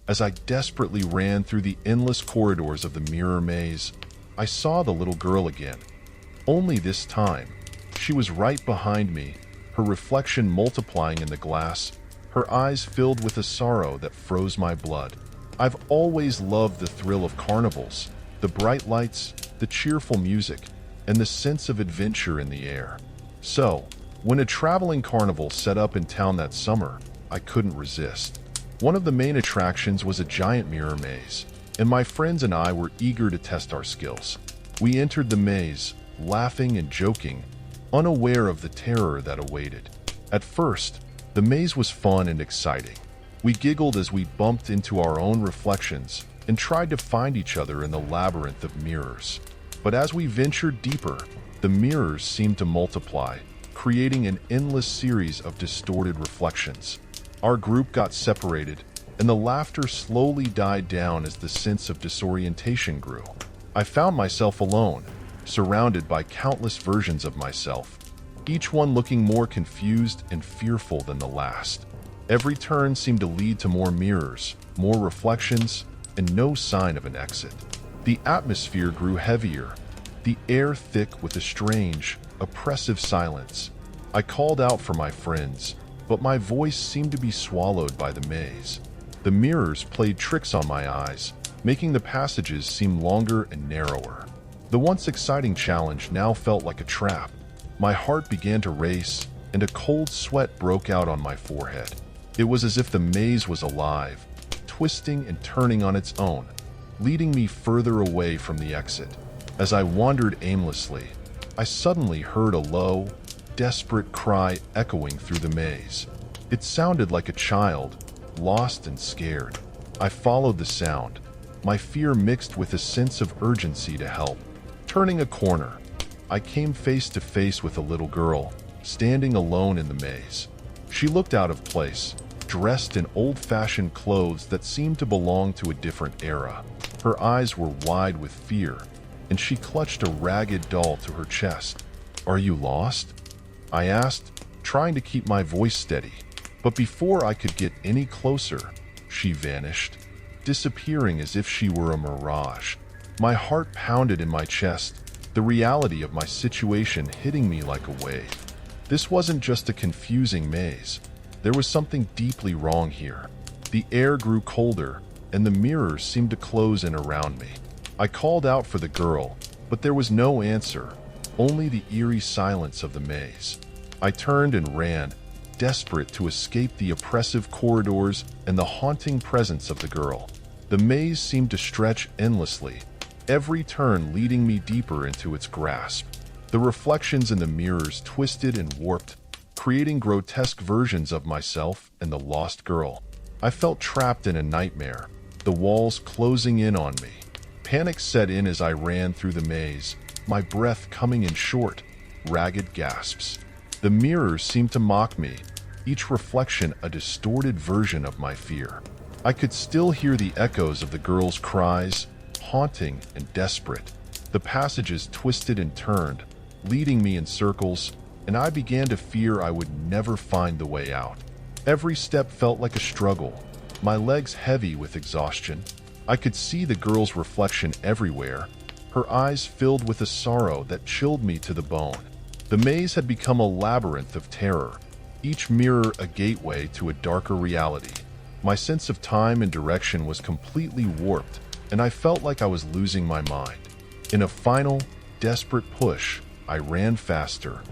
As I desperately ran through the endless corridors of the mirror maze, I saw the little girl again. Only this time, she was right behind me, her reflection multiplying in the glass, her eyes filled with a sorrow that froze my blood. I've always loved the thrill of carnivals, the bright lights, the cheerful music, and the sense of adventure in the air. So, when a traveling carnival set up in town that summer, I couldn't resist. One of the main attractions was a giant mirror maze, and my friends and I were eager to test our skills. We entered the maze, laughing and joking, unaware of the terror that awaited. At first, the maze was fun and exciting. We giggled as we bumped into our own reflections and tried to find each other in the labyrinth of mirrors. But as we ventured deeper, the mirrors seemed to multiply, creating an endless series of distorted reflections. Our group got separated, and the laughter slowly died down as the sense of disorientation grew. I found myself alone, surrounded by countless versions of myself, each one looking more confused and fearful than the last. Every turn seemed to lead to more mirrors, more reflections, and no sign of an exit. The atmosphere grew heavier, the air thick with a strange, oppressive silence. I called out for my friends, but my voice seemed to be swallowed by the maze. The mirrors played tricks on my eyes, making the passages seem longer and narrower. The once exciting challenge now felt like a trap. My heart began to race, and a cold sweat broke out on my forehead. It was as if the maze was alive, twisting and turning on its own, leading me further away from the exit. As I wandered aimlessly, I suddenly heard a low, desperate cry echoing through the maze. It sounded like a child, lost and scared. I followed the sound, my fear mixed with a sense of urgency to help. Turning a corner, I came face to face with a little girl, standing alone in the maze. She looked out of place, dressed in old-fashioned clothes that seemed to belong to a different era. Her eyes were wide with fear, and she clutched a ragged doll to her chest. "Are you lost?" I asked, trying to keep my voice steady. But before I could get any closer, she vanished, disappearing as if she were a mirage. My heart pounded in my chest, the reality of my situation hitting me like a wave. This wasn't just a confusing maze. There was something deeply wrong here. The air grew colder, and the mirrors seemed to close in around me. I called out for the girl, but there was no answer, only the eerie silence of the maze. I turned and ran, desperate to escape the oppressive corridors and the haunting presence of the girl. The maze seemed to stretch endlessly, every turn leading me deeper into its grasp. The reflections in the mirrors twisted and warped, creating grotesque versions of myself and the lost girl. I felt trapped in a nightmare, the walls closing in on me. Panic set in as I ran through the maze, my breath coming in short, ragged gasps. The mirrors seemed to mock me, each reflection a distorted version of my fear. I could still hear the echoes of the girl's cries, haunting and desperate. The passages twisted and turned, leading me in circles, and I began to fear I would never find the way out. Every step felt like a struggle, my legs heavy with exhaustion. I could see the girl's reflection everywhere, her eyes filled with a sorrow that chilled me to the bone. The maze had become a labyrinth of terror, each mirror a gateway to a darker reality. My sense of time and direction was completely warped, and I felt like I was losing my mind. In a final, desperate push, I ran faster,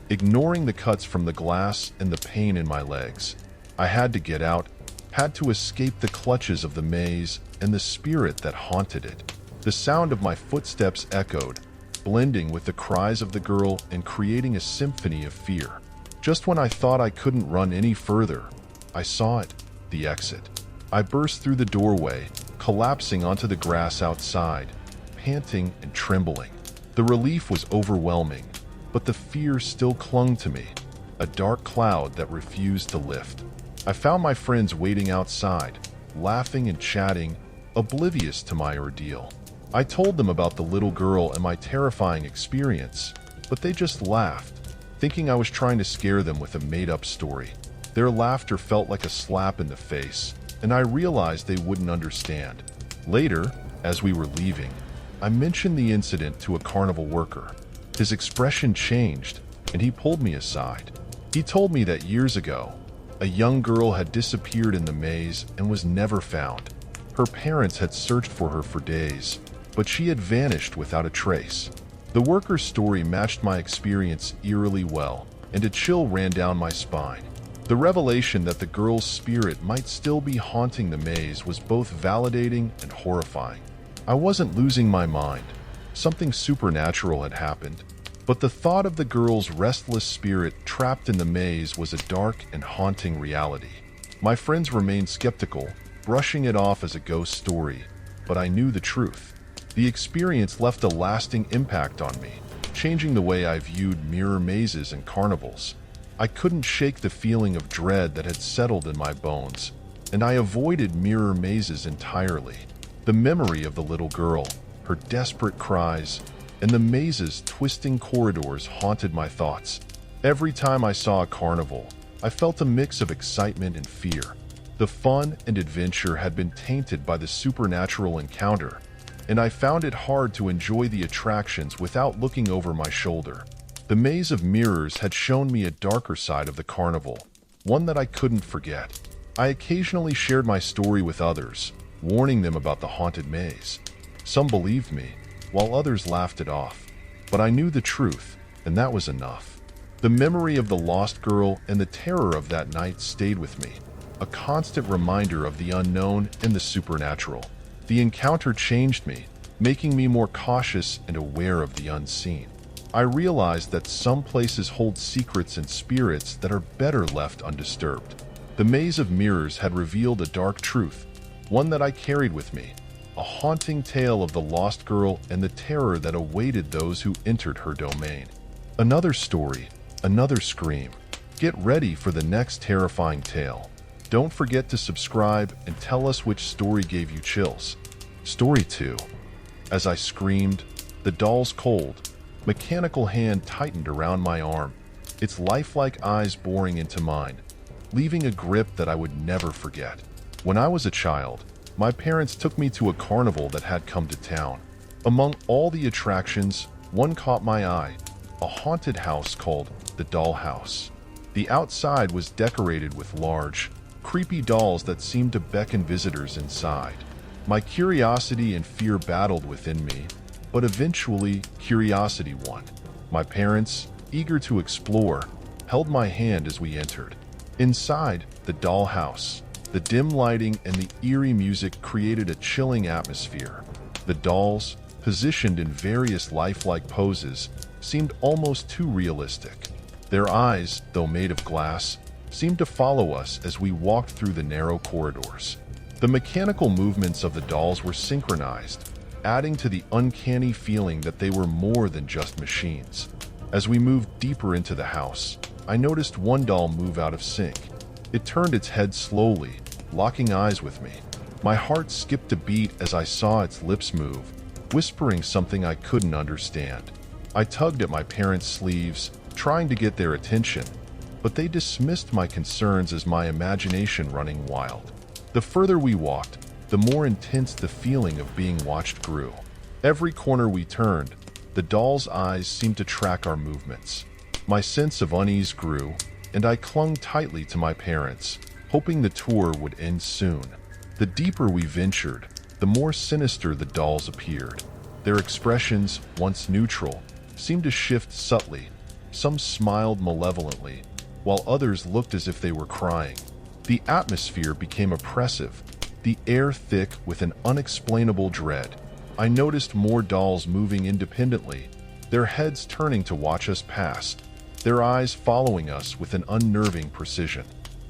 ignoring the cuts from the glass and the pain in my legs. I had to get out, had to escape the clutches of the maze and the spirit that haunted it. The sound of my footsteps echoed, blending with the cries of the girl and creating a symphony of fear. Just when I thought I couldn't run any further, I saw it, the exit. I burst through the doorway, collapsing onto the grass outside, panting and trembling. The relief was overwhelming, but the fear still clung to me, a dark cloud that refused to lift. I found my friends waiting outside, laughing and chatting, oblivious to my ordeal. I told them about the little girl and my terrifying experience, but they just laughed, thinking I was trying to scare them with a made-up story. Their laughter felt like a slap in the face, and I realized they wouldn't understand. Later, as we were leaving, I mentioned the incident to a carnival worker. His expression changed, and he pulled me aside. He told me that years ago, a young girl had disappeared in the maze and was never found. Her parents had searched for her for days, but she had vanished without a trace. The worker's story matched my experience eerily well, and a chill ran down my spine. The revelation that the girl's spirit might still be haunting the maze was both validating and horrifying. I wasn't losing my mind. Something supernatural had happened, but the thought of the girl's restless spirit trapped in the maze was a dark and haunting reality. My friends remained skeptical, brushing it off as a ghost story, but I knew the truth. The experience left a lasting impact on me, changing the way I viewed mirror mazes and carnivals. I couldn't shake the feeling of dread that had settled in my bones, and I avoided mirror mazes entirely. The memory of the little girl, her desperate cries, and the maze's twisting corridors haunted my thoughts. Every time I saw a carnival, I felt a mix of excitement and fear. The fun and adventure had been tainted by the supernatural encounter, and I found it hard to enjoy the attractions without looking over my shoulder. The maze of mirrors had shown me a darker side of the carnival, one that I couldn't forget. I occasionally shared my story with others, warning them about the haunted maze. Some believed me, while others laughed it off. But I knew the truth, and that was enough. The memory of the lost girl and the terror of that night stayed with me, a constant reminder of the unknown and the supernatural. The encounter changed me, making me more cautious and aware of the unseen. I realized that some places hold secrets and spirits that are better left undisturbed. The maze of mirrors had revealed a dark truth, one that I carried with me, a haunting tale of the lost girl and the terror that awaited those who entered her domain. Another story, another scream. Get ready for the next terrifying tale. Don't forget to subscribe and tell us which story gave you chills. Story 2. As I screamed, the doll's cold, mechanical hand tightened around my arm, its lifelike eyes boring into mine, leaving a grip that I would never forget. When I was a child, my parents took me to a carnival that had come to town. Among all the attractions, one caught my eye, a haunted house called the Doll House. The outside was decorated with large, creepy dolls that seemed to beckon visitors inside. My curiosity and fear battled within me, but eventually curiosity won. My parents, eager to explore, held my hand as we entered. Inside the doll house, the dim lighting and the eerie music created a chilling atmosphere. The dolls, positioned in various lifelike poses, seemed almost too realistic. Their eyes, though made of glass, seemed to follow us as we walked through the narrow corridors. The mechanical movements of the dolls were synchronized, adding to the uncanny feeling that they were more than just machines. As we moved deeper into the house, I noticed one doll move out of sync. It turned its head slowly, locking eyes with me. My heart skipped a beat as I saw its lips move, whispering something I couldn't understand. I tugged at my parents' sleeves, trying to get their attention, but they dismissed my concerns as my imagination running wild. The further we walked, the more intense the feeling of being watched grew. Every corner we turned, the doll's eyes seemed to track our movements. My sense of unease grew, and I clung tightly to my parents, hoping the tour would end soon. The deeper we ventured, the more sinister the dolls appeared. Their expressions, once neutral, seemed to shift subtly. Some smiled malevolently, while others looked as if they were crying. The atmosphere became oppressive, the air thick with an unexplainable dread. I noticed more dolls moving independently, their heads turning to watch us pass, their eyes following us with an unnerving precision.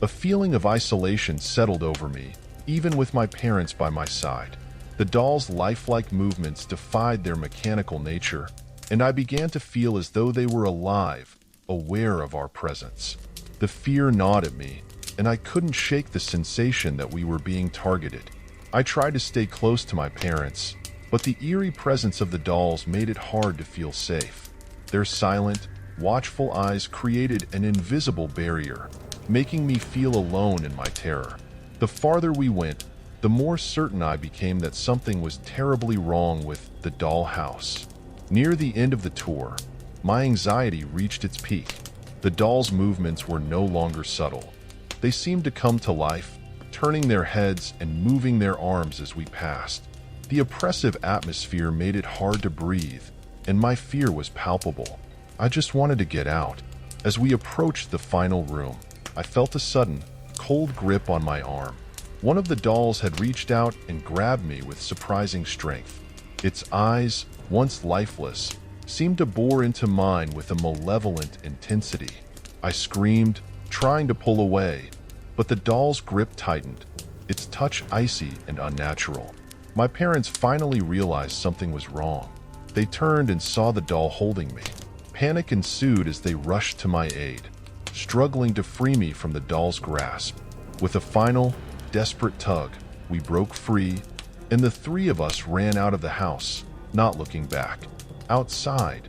A feeling of isolation settled over me, even with my parents by my side. The dolls' lifelike movements defied their mechanical nature, and I began to feel as though they were alive, aware of our presence. The fear gnawed at me, and I couldn't shake the sensation that we were being targeted. I tried to stay close to my parents, but the eerie presence of the dolls made it hard to feel safe. Their silent, watchful eyes created an invisible barrier, making me feel alone in my terror. The farther we went, the more certain I became that something was terribly wrong with the dollhouse. Near the end of the tour, my anxiety reached its peak. The doll's movements were no longer subtle. They seemed to come to life, turning their heads and moving their arms as we passed. The oppressive atmosphere made it hard to breathe, and my fear was palpable. I just wanted to get out. As we approached the final room, I felt a sudden, cold grip on my arm. One of the dolls had reached out and grabbed me with surprising strength. Its eyes, once lifeless, seemed to bore into mine with a malevolent intensity. I screamed, trying to pull away, but the doll's grip tightened, its touch icy and unnatural. My parents finally realized something was wrong. They turned and saw the doll holding me. Panic ensued as they rushed to my aid, struggling to free me from the doll's grasp. With a final, desperate tug, we broke free, and the three of us ran out of the house, not looking back. Outside,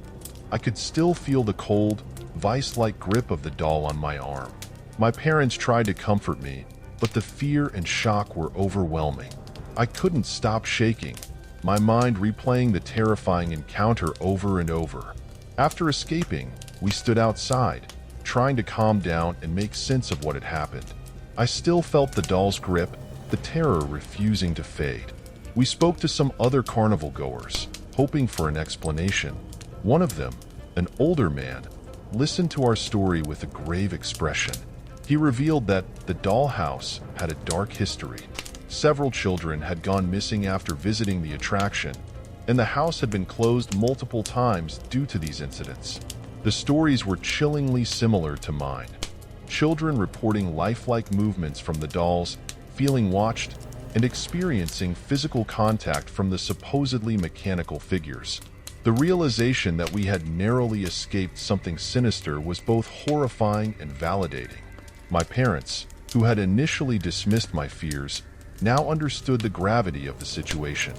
I could still feel the cold, vice-like grip of the doll on my arm. My parents tried to comfort me, but the fear and shock were overwhelming. I couldn't stop shaking, my mind replaying the terrifying encounter over and over. After escaping, we stood outside, trying to calm down and make sense of what had happened. I still felt the doll's grip, the terror refusing to fade. We spoke to some other carnival goers, hoping for an explanation. One of them, an older man, listened to our story with a grave expression. He revealed that the dollhouse had a dark history. Several children had gone missing after visiting the attraction, and the house had been closed multiple times due to these incidents. The stories were chillingly similar to mine. Children reporting lifelike movements from the dolls, feeling watched, and experiencing physical contact from the supposedly mechanical figures. The realization that we had narrowly escaped something sinister was both horrifying and validating. My parents, who had initially dismissed my fears, now understood the gravity of the situation.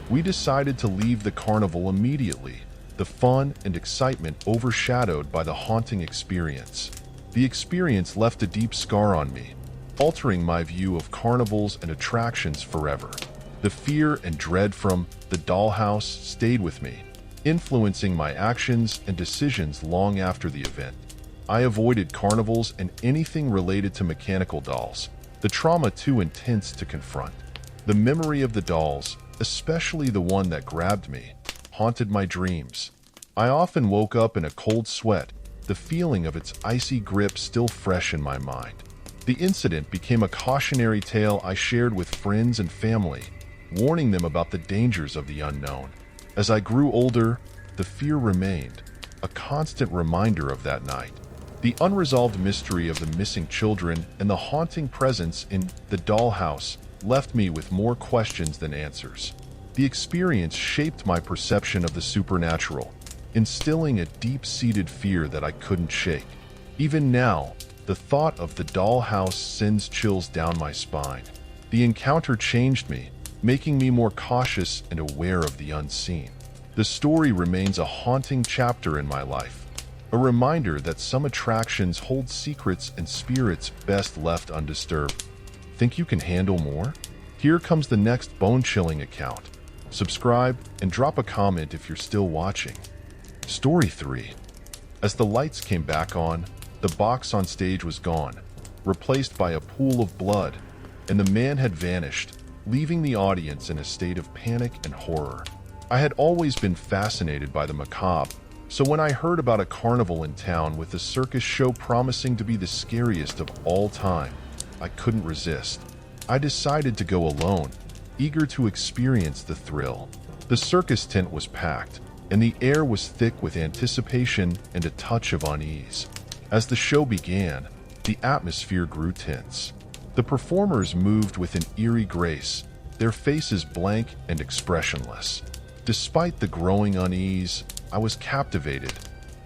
We decided to leave the carnival immediately, the fun and excitement overshadowed by the haunting experience. The experience left a deep scar on me, altering my view of carnivals and attractions forever. The fear and dread from the dollhouse stayed with me, influencing my actions and decisions long after the event. I avoided carnivals and anything related to mechanical dolls, the trauma too intense to confront. The memory of the dolls, especially the one that grabbed me, haunted my dreams. I often woke up in a cold sweat, the feeling of its icy grip still fresh in my mind. The incident became a cautionary tale I shared with friends and family, warning them about the dangers of the unknown. As I grew older, the fear remained, a constant reminder of that night. The unresolved mystery of the missing children and the haunting presence in the dollhouse left me with more questions than answers. The experience shaped my perception of the supernatural, instilling a deep-seated fear that I couldn't shake. Even now, the thought of the dollhouse sends chills down my spine. The encounter changed me, making me more cautious and aware of the unseen. The story remains a haunting chapter in my life, a reminder that some attractions hold secrets and spirits best left undisturbed. Think you can handle more? Here comes the next bone-chilling account. Subscribe and drop a comment if you're still watching. Story 3. As the lights came back on, the box on stage was gone, replaced by a pool of blood, and the man had vanished, leaving the audience in a state of panic and horror. I had always been fascinated by the macabre, so when I heard about a carnival in town with a circus show promising to be the scariest of all time, I couldn't resist. I decided to go alone, eager to experience the thrill. The circus tent was packed, and the air was thick with anticipation and a touch of unease. As the show began, the atmosphere grew tense. The performers moved with an eerie grace, their faces blank and expressionless. Despite the growing unease, I was captivated,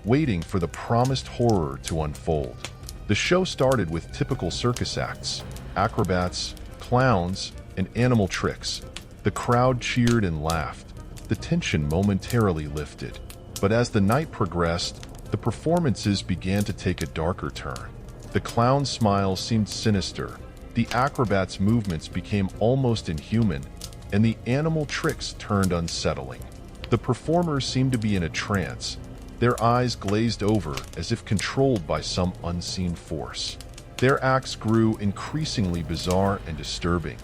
waiting for the promised horror to unfold. The show started with typical circus acts, acrobats, clowns, and animal tricks. The crowd cheered and laughed. The tension momentarily lifted. But as the night progressed, the performances began to take a darker turn. The clown's smile seemed sinister, The acrobat's movements became almost inhuman, and the animal tricks turned unsettling. The performers seemed to be in a trance, their eyes glazed over as if controlled by some unseen force. Their acts grew increasingly bizarre and disturbing,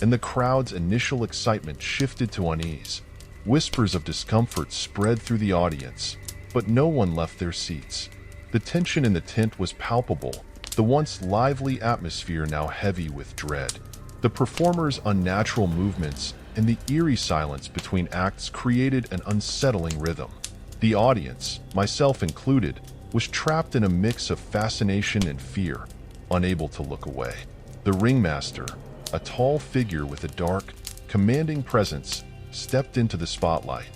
and the crowd's initial excitement shifted to unease. Whispers of discomfort spread through the audience, but no one left their seats. The tension in the tent was palpable, the once lively atmosphere now heavy with dread. The performers' unnatural movements and the eerie silence between acts created an unsettling rhythm. The audience, myself included, was trapped in a mix of fascination and fear, unable to look away. The ringmaster, a tall figure with a dark, commanding presence, stepped into the spotlight.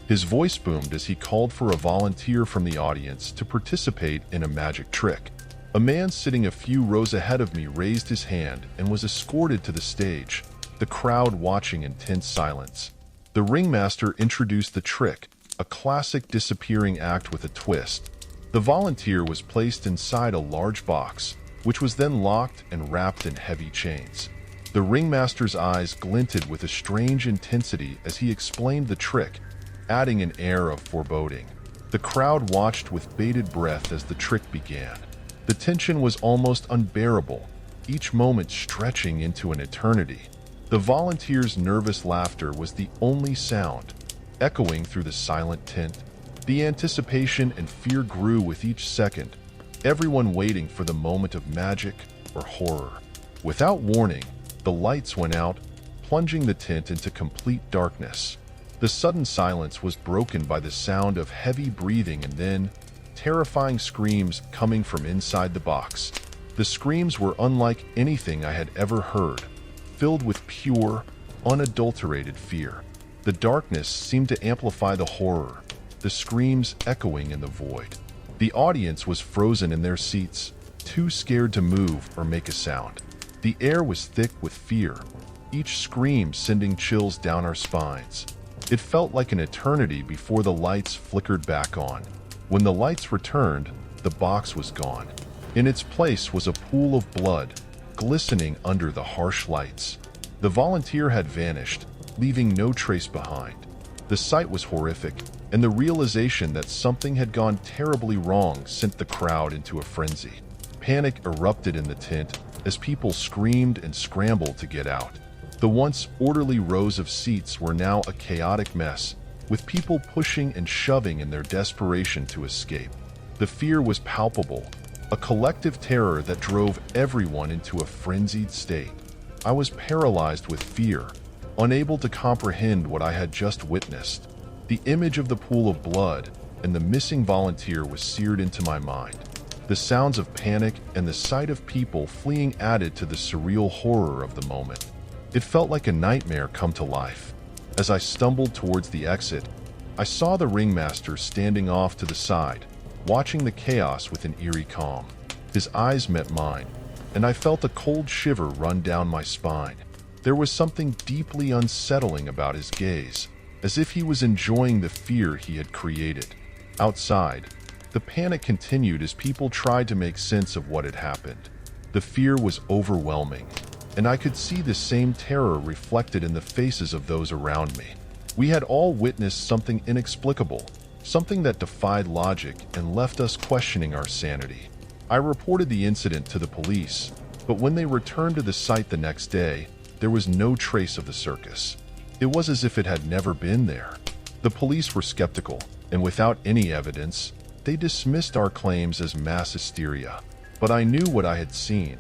His voice boomed as he called for a volunteer from the audience to participate in a magic trick. A man sitting a few rows ahead of me raised his hand and was escorted to the stage, the crowd watching in tense silence. The ringmaster introduced the trick, a classic disappearing act with a twist. The volunteer was placed inside a large box, which was then locked and wrapped in heavy chains. The ringmaster's eyes glinted with a strange intensity as he explained the trick, adding an air of foreboding. The crowd watched with bated breath as the trick began. The tension was almost unbearable, each moment stretching into an eternity. The volunteer's nervous laughter was the only sound, echoing through the silent tent. The anticipation and fear grew with each second, everyone waiting for the moment of magic or horror. Without warning, the lights went out, plunging the tent into complete darkness. The sudden silence was broken by the sound of heavy breathing and then terrifying screams coming from inside the box. The screams were unlike anything I had ever heard, filled with pure, unadulterated fear. The darkness seemed to amplify the horror, the screams echoing in the void. The audience was frozen in their seats, too scared to move or make a sound. The air was thick with fear, each scream sending chills down our spines. It felt like an eternity before the lights flickered back on. When the lights returned, the box was gone. In its place was a pool of blood, glistening under the harsh lights. The volunteer had vanished, leaving no trace behind. The sight was horrific, and the realization that something had gone terribly wrong sent the crowd into a frenzy. Panic erupted in the tent as people screamed and scrambled to get out. The once orderly rows of seats were now a chaotic mess, with people pushing and shoving in their desperation to escape. The fear was palpable, a collective terror that drove everyone into a frenzied state. I was paralyzed with fear, unable to comprehend what I had just witnessed. The image of the pool of blood and the missing volunteer was seared into my mind. The sounds of panic and the sight of people fleeing added to the surreal horror of the moment. It felt like a nightmare come to life. As I stumbled towards the exit, I saw the ringmaster standing off to the side, watching the chaos with an eerie calm. His eyes met mine, and I felt a cold shiver run down my spine. There was something deeply unsettling about his gaze, as if he was enjoying the fear he had created. Outside, the panic continued as people tried to make sense of what had happened. The fear was overwhelming, and I could see the same terror reflected in the faces of those around me. We had all witnessed something inexplicable, something that defied logic and left us questioning our sanity. I reported the incident to the police, but when they returned to the site the next day, there was no trace of the circus. It was as if it had never been there. The police were skeptical, and without any evidence, they dismissed our claims as mass hysteria. But I knew what I had seen,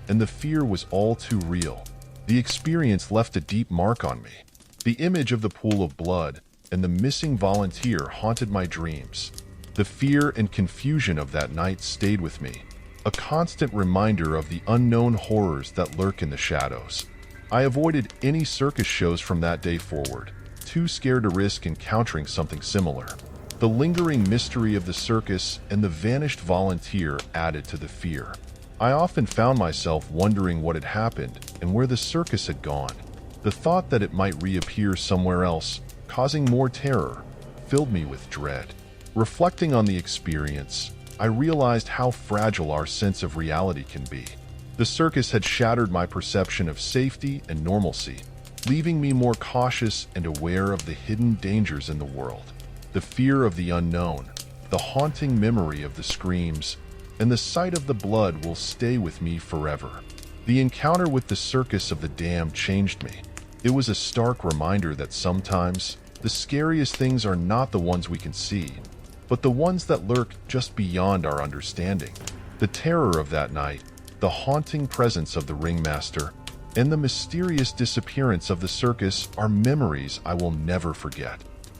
and the fear was all too real. The experience left a deep mark on me. The image of the pool of blood and the missing volunteer haunted my dreams. The fear and confusion of that night stayed with me, a constant reminder of the unknown horrors that lurk in the shadows. I avoided any circus shows from that day forward, too scared to risk encountering something similar. The lingering mystery of the circus and the vanished volunteer added to the fear. I often found myself wondering what had happened and where the circus had gone. The thought that it might reappear somewhere else, causing more terror, filled me with dread. Reflecting on the experience, I realized how fragile our sense of reality can be. The circus had shattered my perception of safety and normalcy, leaving me more cautious and aware of the hidden dangers in the world. The fear of the unknown, the haunting memory of the screams, and the sight of the blood will stay with me forever. The encounter with the Circus of the Damned changed me. It was a stark reminder that sometimes the scariest things are not the ones we can see, but the ones that lurk just beyond our understanding. The terror of that night, the haunting presence of the ringmaster, and the mysterious disappearance of the circus are memories I will never forget.